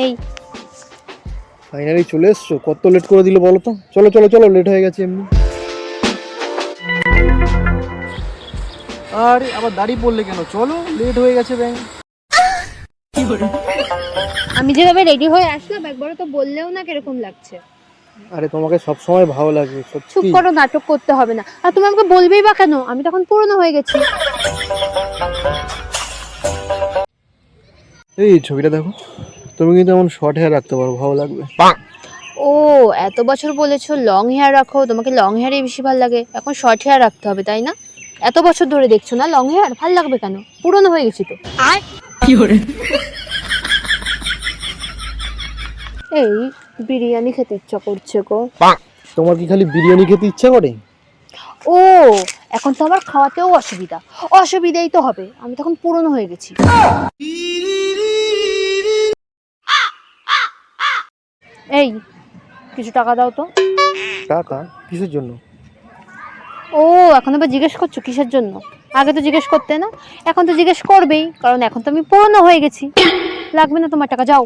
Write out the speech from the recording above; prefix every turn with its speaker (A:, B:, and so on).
A: এই
B: ফাইনালি চলে এসছো, কত লেট করে দিলে বলো তো। চলো চলো চলো, লেট হয়ে গেছে এমনি। আরে আবার দাঁড়িয়ে পড়লে কেন, চলো লেট হয়ে গেছে ব্যাং।
A: আমি যেভাবে রেডি হয়ে আসলাম একবারও তো বললেও না কিরকম লাগছে।
B: আরে তোমাকে সবসময় ভালো লাগে
A: চুপ
B: সত্যি।
A: করো, নাটক করতে হবে না। আর তুমি আমাকে বলবেই বা কেন, আমি তখন পুরনো হয়ে গেছি।
B: এই ছবিটা দেখো, তুমি কিন্তু এমন শর্ট হেয়ার রাখতে পারো, ভালো লাগবে।
A: ও, এত বছর বলেছো লং হেয়ার রাখো, তোমাকে লং হেয়ারই বেশি ভালো লাগে, এখন শর্ট হেয়ার রাখতে হবে তাই না? এত বছর ধরে দেখছো না লং হেয়ার, ভালো লাগবে কেন? পুরনো হয়ে গেছি তো। এই বিরিয়ানি খেতে ইচ্ছা করছে গো।
B: তোমার কি খালি বিরিয়ানি খেতে ইচ্ছা করে?
A: ও, এখন তো আমার খাওয়াতেও অসুবিধা। অসুবিধাই তো হবে, আমি তখন পুরনো হয়ে গেছি। এই, কিছু টাকা দাও তো।
B: টাকা কিসের জন্য?
A: ও, এখন আবার জিজ্ঞেস করছো কিসের জন্য? আগে তো জিজ্ঞেস করতে না, এখন তো জিজ্ঞেস করবেই, কারণ এখন তো আমি পুরনো হয়ে গেছি। লাগবে না তোমার টাকা, যাও।